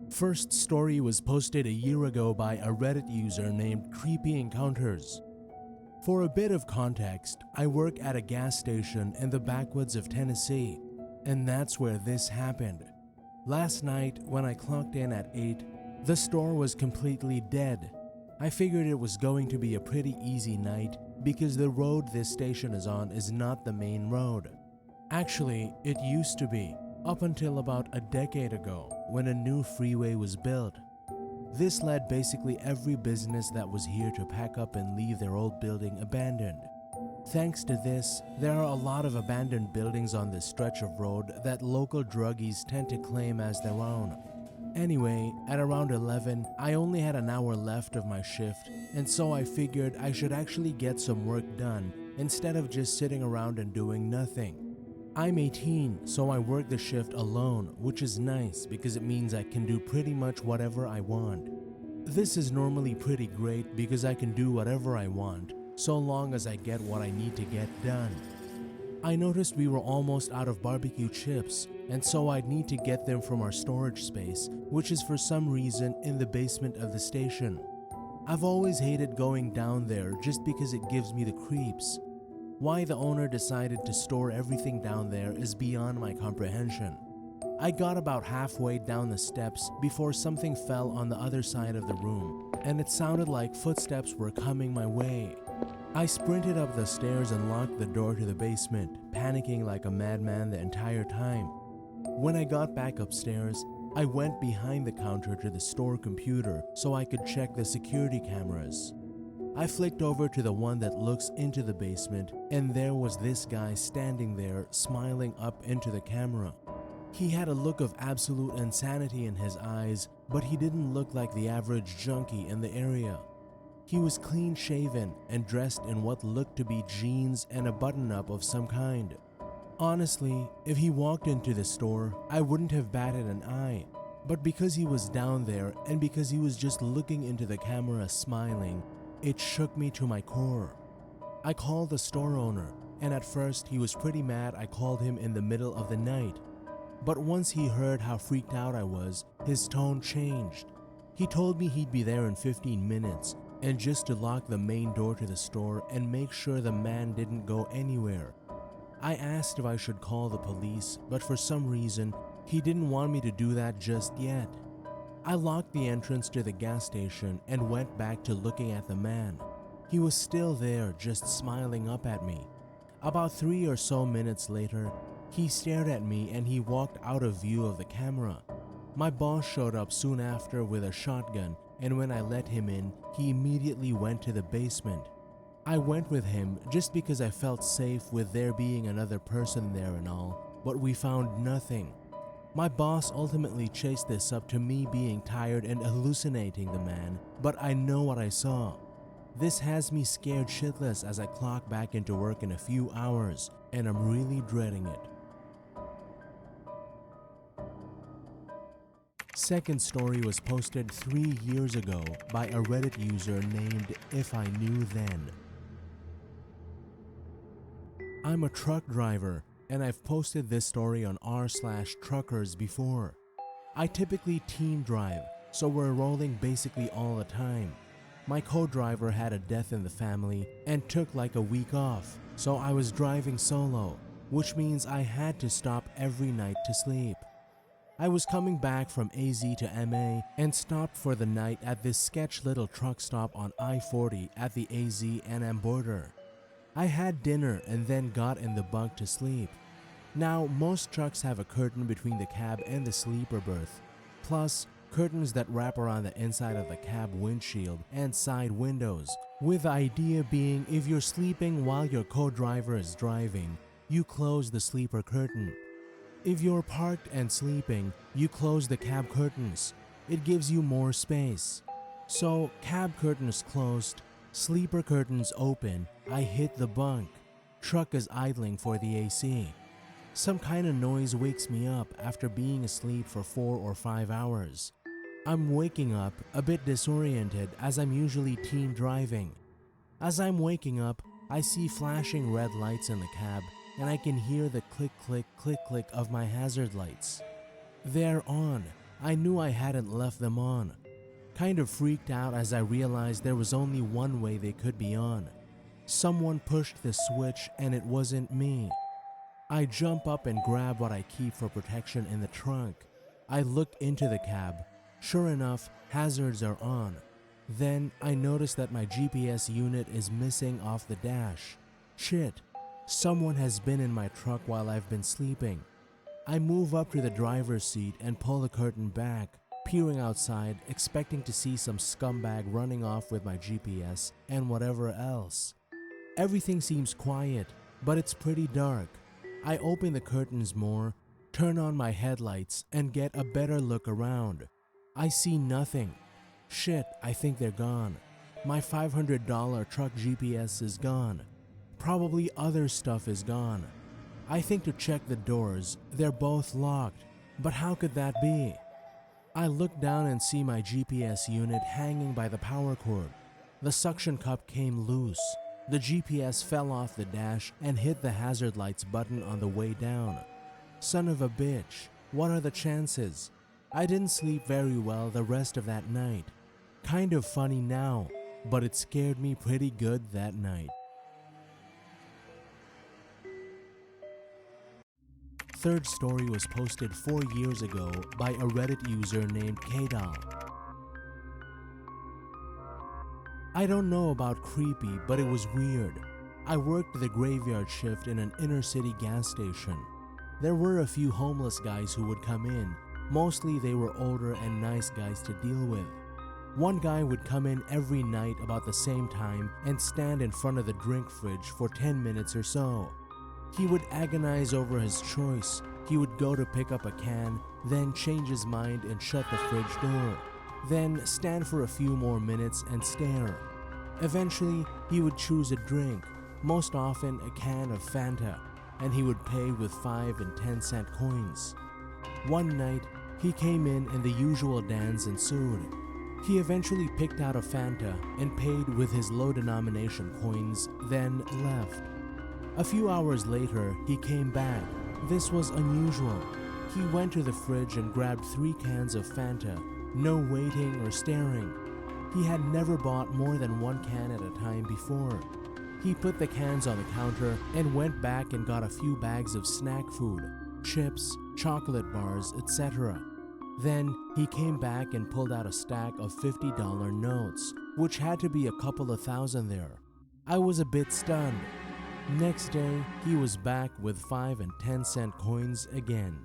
First story was posted a year ago by a Reddit user named Creepy Encounters. For a bit of context, I work at a gas station in the backwoods of Tennessee, and that's where this happened. Last night, when I clocked in at 8, the store was completely dead. I figured it was going to be a pretty easy night because the road this station is on is not the main road. Actually, it used to be, up until about a decade ago when a new freeway was built. This led basically every business that was here to pack up and leave their old building abandoned. Thanks to this, there are a lot of abandoned buildings on this stretch of road that local druggies tend to claim as their own. Anyway, at around 11, I only had an hour left of my shift, and so I figured I should actually get some work done instead of just sitting around and doing nothing. I'm 18, so I work the shift alone, which is nice because it means I can do pretty much whatever I want. This is normally pretty great because I can do whatever I want, so long as I get what I need to get done. I noticed we were almost out of barbecue chips, and so I'd need to get them from our storage space, which is for some reason in the basement of the station. I've always hated going down there just because it gives me the creeps. Why the owner decided to store everything down there is beyond my comprehension. I got about halfway down the steps before something fell on the other side of the room, and it sounded like footsteps were coming my way. I sprinted up the stairs and locked the door to the basement, panicking like a madman the entire time. When I got back upstairs, I went behind the counter to the store computer so I could check the security cameras. I flicked over to the one that looks into the basement, and there was this guy standing there smiling up into the camera. He had a look of absolute insanity in his eyes, but he didn't look like the average junkie in the area. He was clean shaven and dressed in what looked to be jeans and a button-up of some kind. Honestly, if he walked into the store, I wouldn't have batted an eye, but because he was down there and because he was just looking into the camera smiling, it shook me to my core. I called the store owner, and at first he was pretty mad I called him in the middle of the night. But once he heard how freaked out I was, his tone changed. He told me he'd be there in 15 minutes, and just to lock the main door to the store and make sure the man didn't go anywhere. I asked if I should call the police, but for some reason, he didn't want me to do that just yet. I locked the entrance to the gas station and went back to looking at the man. He was still there, just smiling up at me. About 3 or so minutes later, he stared at me and he walked out of view of the camera. My boss showed up soon after with a shotgun, and when I let him in, he immediately went to the basement. I went with him just because I felt safe with there being another person there and all, but we found nothing. My boss ultimately chased this up to me being tired and hallucinating the man, but I know what I saw. This has me scared shitless as I clock back into work in a few hours, and I'm really dreading it. Second story was posted 3 years ago by a Reddit user named If I Knew Then. I'm a truck driver, and I've posted this story on r/truckers before. I typically team drive, so we're rolling basically all the time. My co-driver had a death in the family and took like a week off, so I was driving solo, which means I had to stop every night to sleep. I was coming back from AZ to MA and stopped for the night at this sketch little truck stop on I-40 at the AZ-NM border. I had dinner and then got in the bunk to sleep. Now, most trucks have a curtain between the cab and the sleeper berth, plus curtains that wrap around the inside of the cab windshield and side windows, with the idea being if you're sleeping while your co-driver is driving, you close the sleeper curtain. If you're parked and sleeping, you close the cab curtains. It gives you more space. So, cab curtains closed, sleeper curtains open, I hit the bunk. Truck is idling for the AC. Some kind of noise wakes me up after being asleep for 4 or 5 hours. I'm waking up a bit disoriented as I'm usually team driving. As I'm waking up, I see flashing red lights in the cab and I can hear the click click click click of my hazard lights. They're on. I knew I hadn't left them on. Kind of freaked out as I realized there was only one way they could be on. Someone pushed the switch and it wasn't me. I jump up and grab what I keep for protection in the trunk. I look into the cab. Sure enough, hazards are on. Then I notice that my GPS unit is missing off the dash. Shit, someone has been in my truck while I've been sleeping. I move up to the driver's seat and pull the curtain back, peering outside, expecting to see some scumbag running off with my GPS and whatever else. Everything seems quiet, but it's pretty dark. I open the curtains more, turn on my headlights, and get a better look around. I see nothing. Shit, I think they're gone. My $500 truck GPS is gone. Probably other stuff is gone. I think to check the doors, they're both locked. But how could that be? I look down and see my GPS unit hanging by the power cord. The suction cup came loose. The GPS fell off the dash and hit the hazard lights button on the way down. Son of a bitch, what are the chances? I didn't sleep very well the rest of that night. Kind of funny now, but it scared me pretty good that night. Third story was posted 4 years ago by a Reddit user named Kdal. I don't know about creepy, but it was weird. I worked the graveyard shift in an inner city gas station. There were a few homeless guys who would come in. Mostly they were older and nice guys to deal with. One guy would come in every night about the same time and stand in front of the drink fridge for 10 minutes or so. He would agonize over his choice. He would go to pick up a can, then change his mind and shut the fridge door. Then stand for a few more minutes and stare. Eventually, he would choose a drink, most often a can of Fanta, and he would pay with 5 and 10-cent coins. One night, he came in and the usual dance ensued. He eventually picked out a Fanta and paid with his low-denomination coins, then left. A few hours later, he came back. This was unusual. He went to the fridge and grabbed 3 cans of Fanta, no waiting or staring. He had never bought more than 1 can at a time before. He put the cans on the counter and went back and got a few bags of snack food, chips, chocolate bars, etc. Then he came back and pulled out a stack of $50 notes, which had to be a couple of thousand there. I was a bit stunned. Next day, he was back with 5 and 10-cent coins again.